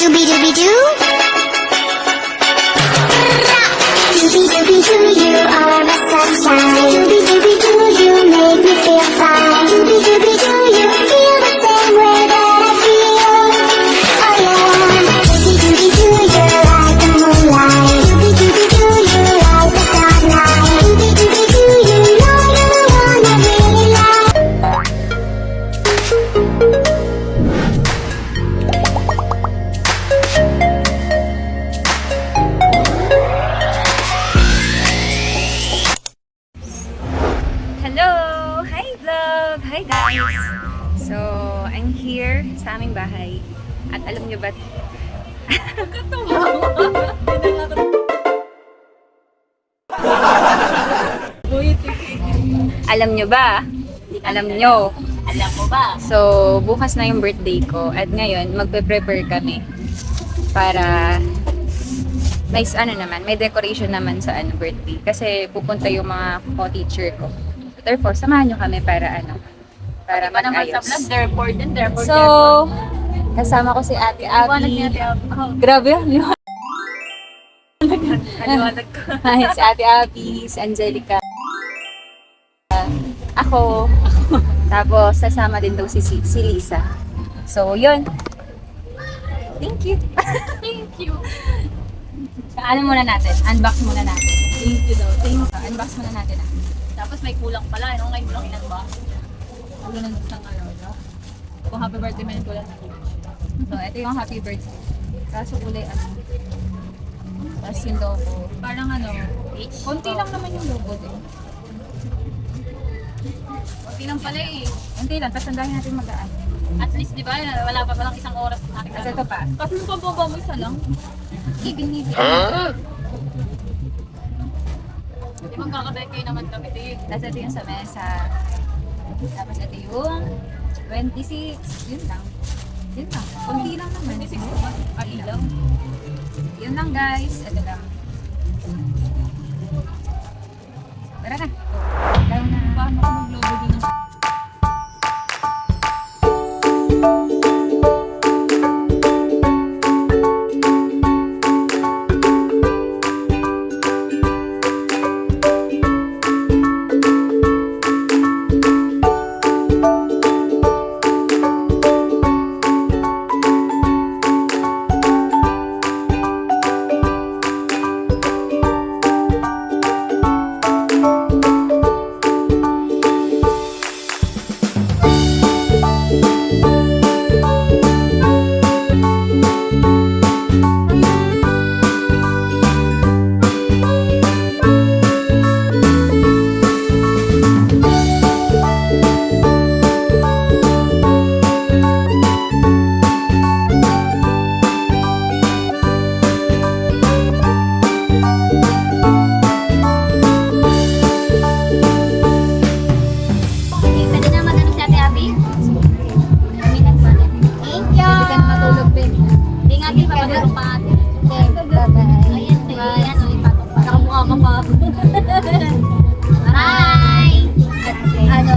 Doobie doobie doo. Doobie doobie doo, you are my sunshine. Doobie doobie doo, you make me feel fine. Doobie doobie doo, you feel the same way that I feel. Oh yeah. Doobie doobie doo, you're like the moonlight. Doobie doobie doo, you like the dark night. Doobie doobie doo, you know you're the one I really like. Hello! Hi vlog! Hi guys! So, I'm here sa aming bahay. At alam nyo ba? Alam nyo ba? Alam nyo. Alam mo ba? So, bukas na yung birthday ko. At ngayon, magpe-prepare kami. Para may may decoration naman sa birthday. Kasi pupunta yung mga co-teacher ko. Therefore, samahan nyo kami para para Iba naman sa mag-ayos. vlog, therefore din, therefore. So, kasama ko si Ate Iwanag Abby. niya, Ate Abby. Oh, Grabe yun. kaliwanag ko. Hi, si Ate Abby, si Angelica. Ako. Tapos, sasama din daw si Lisa. So, yun. Thank you. Thank you. Ano muna natin? Unbox muna natin. Thank you daw. Thank you. Unbox muna natin. Tapos may kulang pala, ano? Ngayon mo lang inadbox. Ano lang isang ano, no? Kung happy birthday, may kulang na kulang. So, ito yung happy birthday. Kaso kulay Tapos yung logo. Parang ano, Konti lang naman yung logo din. konti lang pala eh. Konti lang. Tapos andahin natin magaan. At least, di ba, wala pa palang isang oras natin. Kasi ito pa. Kasi yung pababa mo isa lang. Ibig-ibig. Di magkakabekay naman kami, Dave. Tapos ito yung sa mesa. Tapos ito yung 26. Yun lang. Yun lang. Kunti lang naman. 26 ba? Ilaw. Yun lang guys. Ito lang. Tara na. Tara na. Paano ko mag-logo din ng... Pwede naman ano si Ate Abby? Thank you. Hindi ka na matulog din. Hindi nga din papatulong pa ate. Bye-bye. Ayan, ayan, ipatong pa. Nakamukha ka pa. Bye! Ano?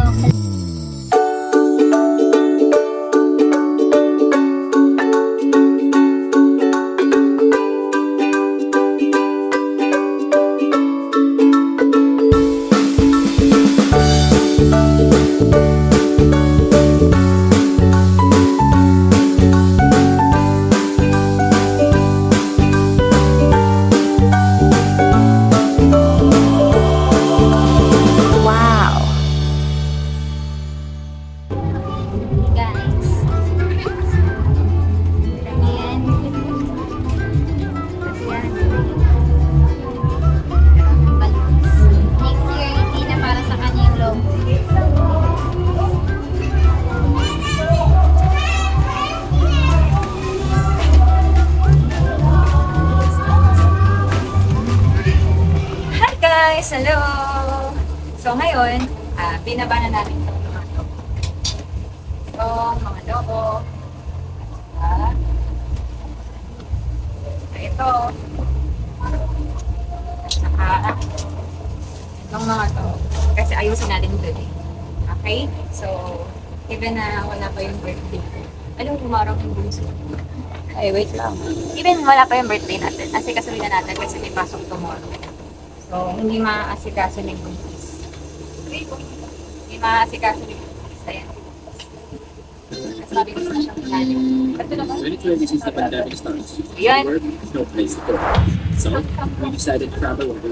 Guys. Ayan. Kasi yan. Balloons. Next year, hindi na para sa kanya yung logo. Hi guys! Hello! So ngayon, binaba na natin itong mga logo. Itong mga logo. Ito. At saka itong mga to. Kasi ayusin natin today. Okay? So, even na wala pa yung birthday ko. Alam mo, kumarang yung bunso. Ay, wait lang. Even wala pa yung birthday natin. Asikasuhin na natin kasi may pasok tomorrow. So, hindi maaasikaso ni Buntis. Hindi maaasikaso ni Buntis. Ayan. Sabi ko na siyang galing. Ito naman. 2020 since the pandemic starts. Yan. Work, no place to go. So, we decided to travel over.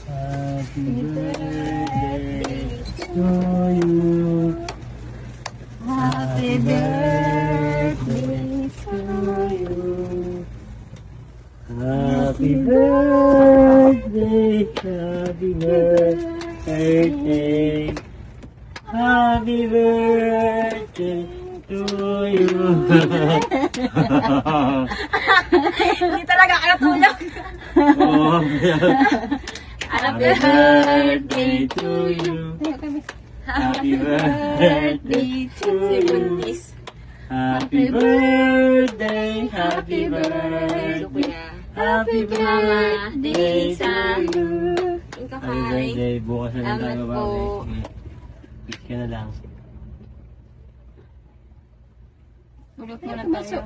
Happy birthday to you. Happy birthday to you. Happy birthday, happy birthday. Happy birthday to you. Hindi talaga kayo tulog. Oh, Happy happy birthday to you. Happy birthday to you. Happy birthday, happy birthday. Happy birthday to you. Happy birthday. Bukas na lang tayo babalik. Pick ka na lang. Tulog muna tayo.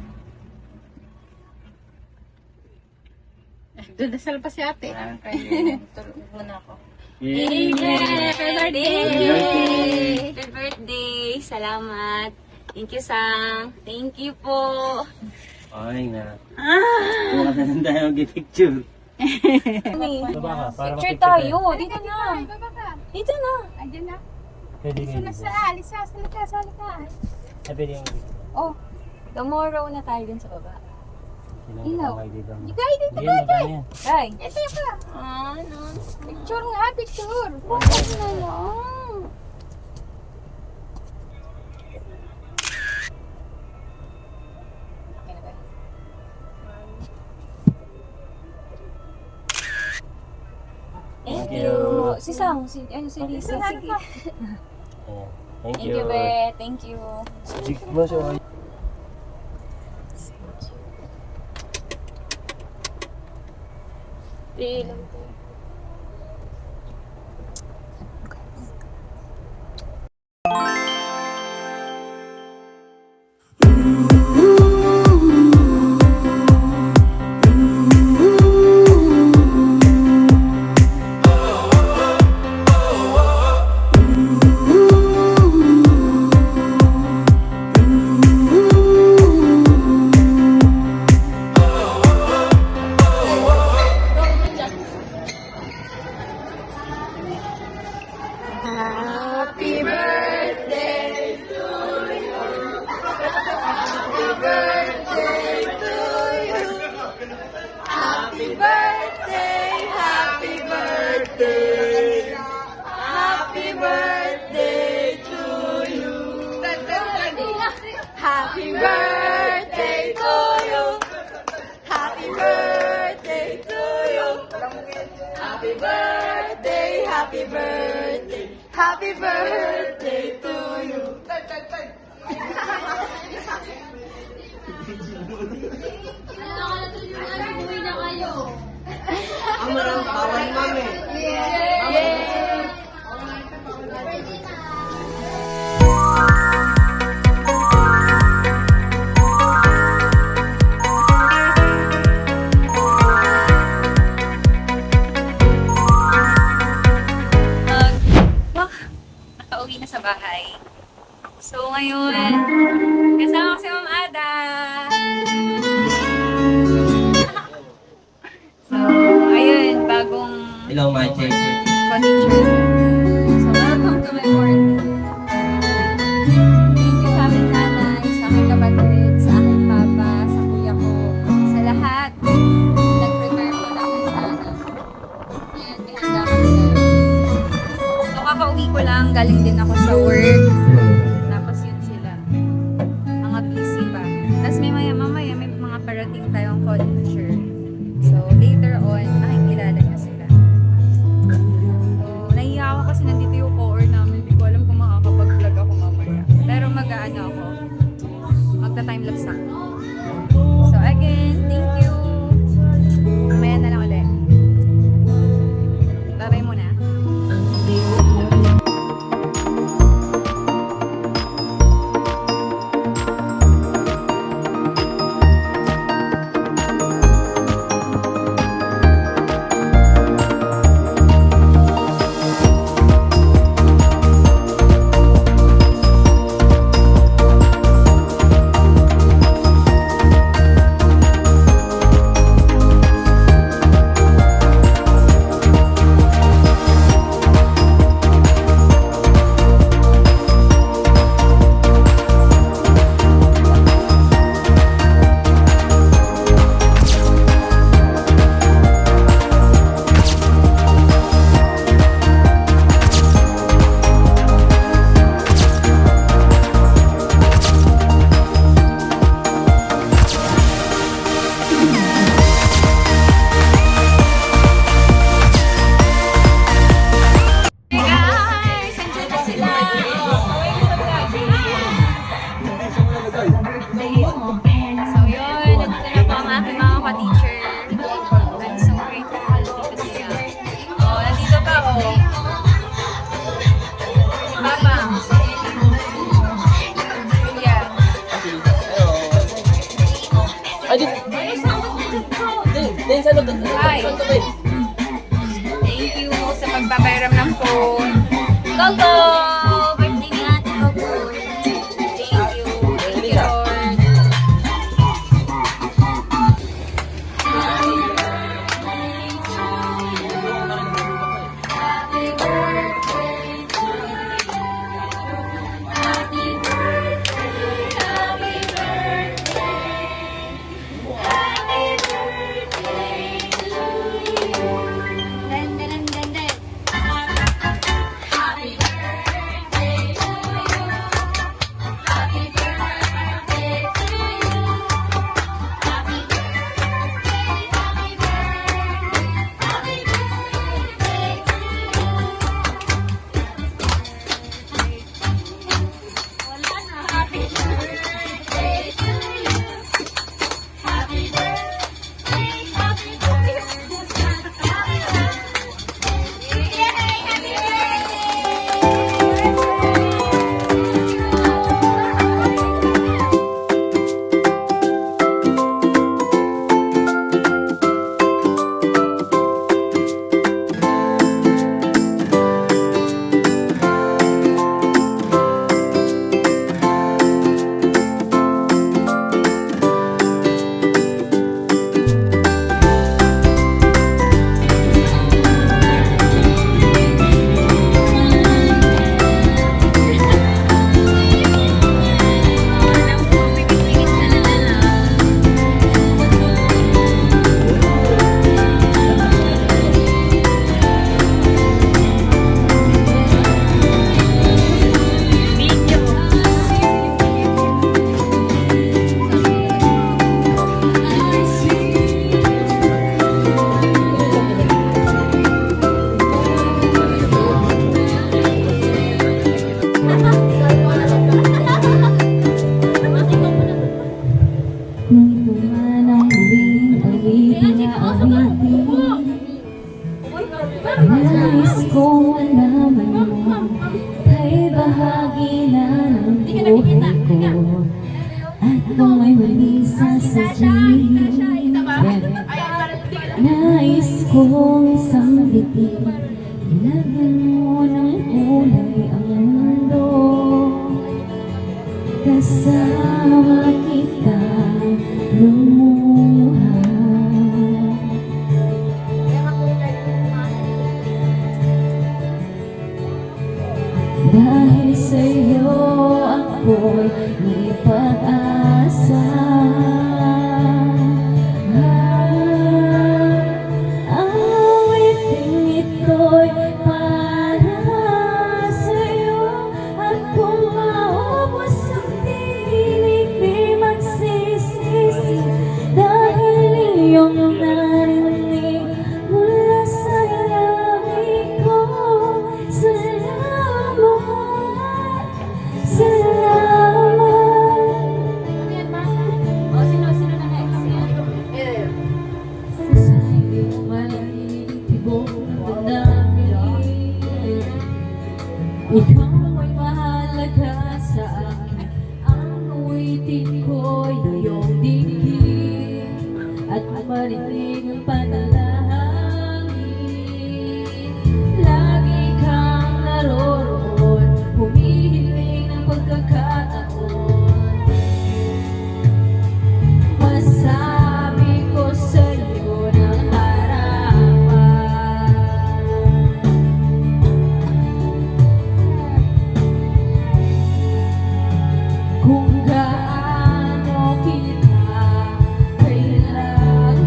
Dudasal pa si ate. Tulog muna ako. Yay! Happy birthday! Happy birthday! Salamat! Thank you, Sang. Thank you po. Okay na. Bukas na lang tayo mag-picture. Baba ka, para Picture makita tayo. Dito na. Dito na. Andiyan na. Pwede nga dito. Alisa, salika. Ay, pwede nga dito. Oh, tomorrow na tayo dun sa baba. Ilaw. Dito. Ikay, dito Hindi, magkano yan? Ay. Ito ka. Ano? Picture nga, picture. Bukas na lang. Thank Thank you. you. Si Sang, si Lisa. Sige. Ayan. Thank Thank you. you, Be. Thank you. Sige mo siya. Ilang to. Happy birthday to you. Happy birthday to you. Happy birthday, happy birthday. Happy birthday. Happy birthday to you. Happy birthday to you. Happy birthday, happy birthday, happy birthday to you. Ang marang kawan mami. Yay! Nakauwi na sa bahay. So ngayon, kasama ko si Ma'am Ada. So, ayun, bagong Hello, Magic. co-teacher. So, welcome to my morning. Thank you sa aking nanay, sa aking kapatid, sa aking papa, sa kuya ko, sa lahat. Nag-prepare po na aking sana. Ayan, may handa kami ngayon. So, kakauwi ko lang, galing din ako sa work. Tapos yun sila. Mga busy pa. Tapos may mamaya may mga parating tayong co-teacher. So, later on, nakikilala niya sila. So, nahiya ako kasi nandito yung core namin. Hindi ko alam kung makakapag-vlog ako mamaya. Pero mag-ano ako. Magta-timelapse ako. So, again, thank you. Mamaya na lang ulit. Bye-bye muna. So yun, nandito na po ang aking mga ka-teacher. I'm so grateful dito siya. Oh, nandito pa oh. Si Papa. Yeah. Hi. Thank you sa pagpapayaram ng phone. Gogo! Birthday ni Ate Gogo. Thank you. Thank you, Lord. Dun, dun, dun, dun, dun. Kasama kita lumuha. Dahil sa'yo ako'y may pag-asa. Ang awiting ito'y para sa'yo. At kung maubos ang tinig, di magsisisi. Dahil iyong narinig mula sa labi ko. Ikaw ay mahalaga sa akin. Ang awitin ko'y iyong digdig. At marinig ang panalangin. Lagi kang naroroon, humihiling ng pagkakataon. Masabi ko sa'yo ng harapan. Kung gaano kita kailangan.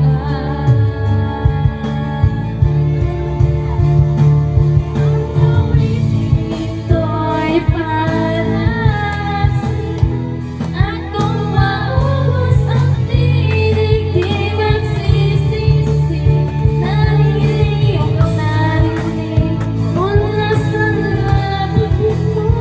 Ang awiting ito'y para sa'yo. At kung maubos ang tinig, di magsisisi. Dahil iyong narinig mula sa labi mo.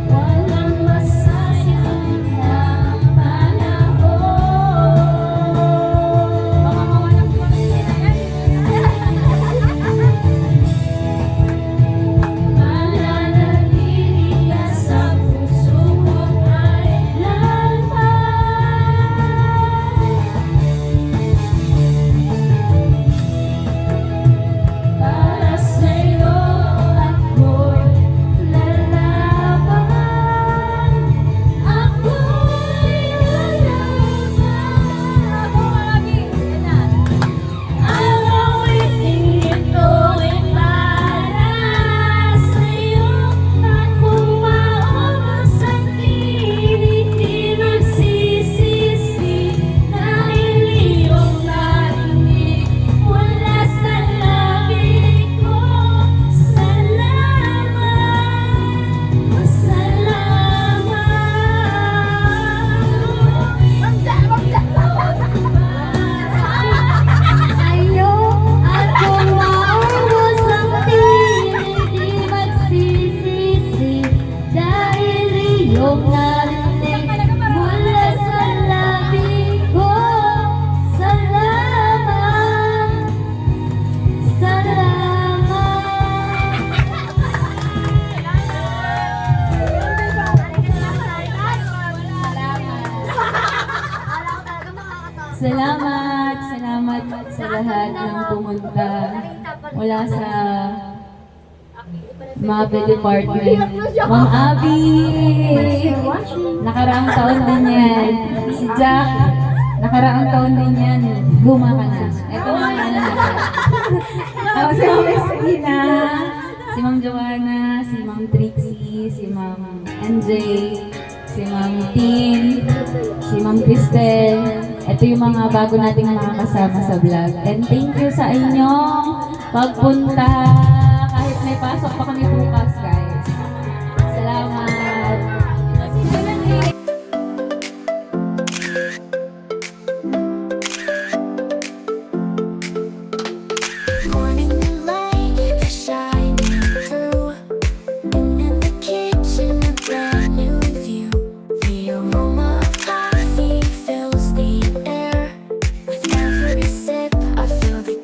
Walang masayang na mananatili ka sa puso ko kailanman. Para sa'yo ako'y lalaban. Ako'y lalaban. Ang awiting ito'y para sa'yo. At kung maubos ang tinig, di magsisisi. Dahil iyong narinig mula sa labi ko. Sa'yo, at kung maubos ang tinig, di magsisisi. Dahil iyong narinig mula sa labi ko. Salamat, salamat. Salamat sa lahat ng pumunta mula sa MAPE Department. Ma'am Abby, nakaraang taon din yan. Si Jack, nakaraang taon din yan. Luma ka na. Ito ang ano na. Tapos si Ma'am Esquina, si Ma'am Joanna, si Ma'am Trixie, si Ma'am NJ, si Ma'am Tin, si Ma'am Cristel. Ito yung mga bago nating mga kasama sa vlog. And thank you sa inyong pagpunta. Kahit may pasok pa kami bukas, guys. Salamat. Morning light is shining through, and in the kitchen a brand new view. The aroma of coffee fills the air. With every sip, I feel the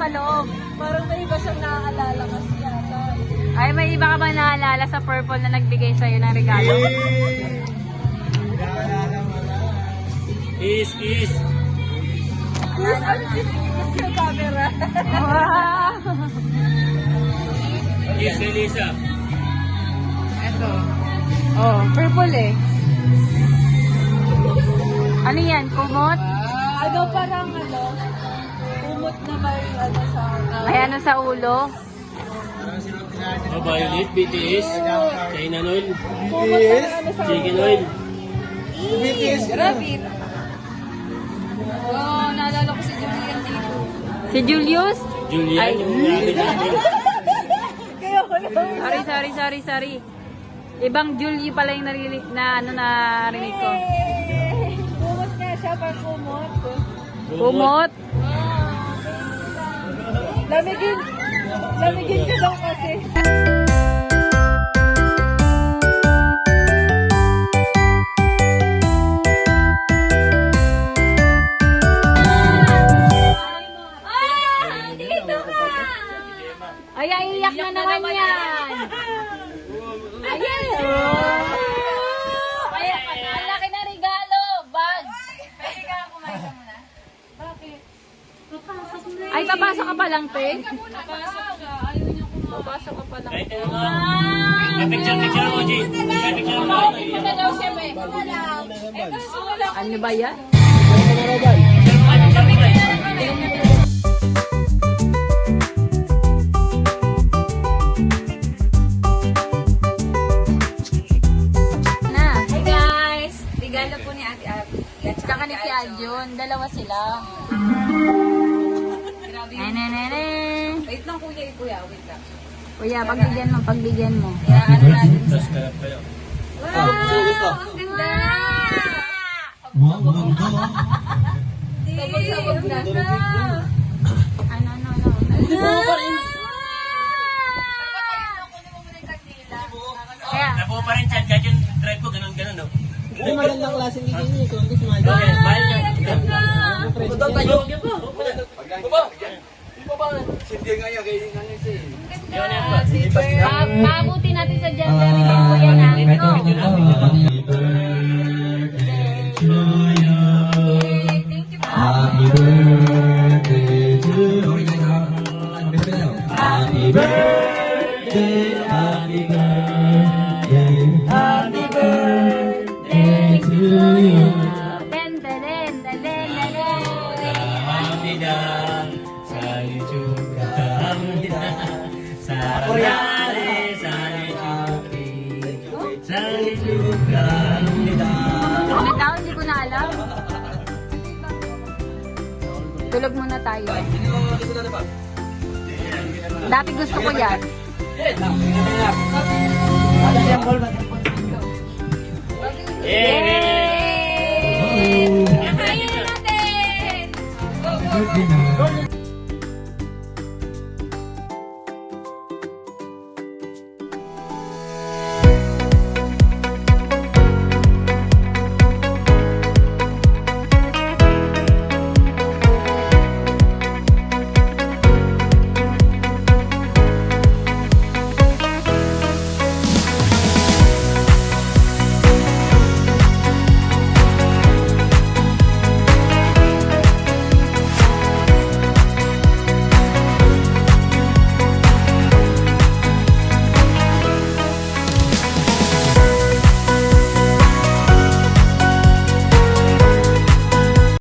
paloob. Parang may iba siyang naaalala kasi yata. Ay, may iba ka ba naalala sa purple na nagbigay sa'yo ng regalo? Kiss. Yes, ano sinikikis yung camera? Wow! Kiss kay Lisa. Ito. Oh, purple eh. Ano yan? Kumot? Ano parang ano? Kumot na may ano sa May ano sa ulo? Oh, Violet, BTS, China Oil, kumot na ano sa Chicken Oil. Rabbit. Oh, naalala ko si Julian dito. Si Julius? Julian, Ay. yung rabbit natin. Kaya ko na. Sorry. Ibang Julie pala yung narinig narinig ko. Kumot nga siya, parang kumot. Kumot? Lamigin ka daw kasi. Ay, iyak na naman yan. Ayan. Kaya, ang laki na regalo. Bag. Pwede ka kumain ka muna. Bakit? Ay, papasok ka pa lang, te. Napasok siya. Ayaw niya kumapasok ka pa lang. Kahit ano nga. Picture mo, G. Picture mo. Hindi na daw siya, may. Kasi wala. Ano ba yan? Na. Hi guys! Regalo po ni Ate Abby. At saka ni Ate Aljun. Dalawa sila. Nene. Wait lang kuya, wait lang. Kuya, pagbigyan mo. Ano natin? Subscribe kayo. Wow! Ang ganda! Sabog-sabog na. Ano. Kaya, Nabuo pa rin chat, kahit yung drive ko, ganun, no? Hindi magandang klase ng giging niyo. Kundi smile. Okay, smile ka. Ito tayo. Paabuti natin sa gender reveal ko yan ha. Happy birthday to you. Happy birthday, happy birthday, happy birthday to you. Kamida, sali juga kamida, sali juga kamida. Ano tao? Hindi ko na alam. Tulog muna tayo. Dati gusto ko yan. Yay! Kakain natin! Birthday na.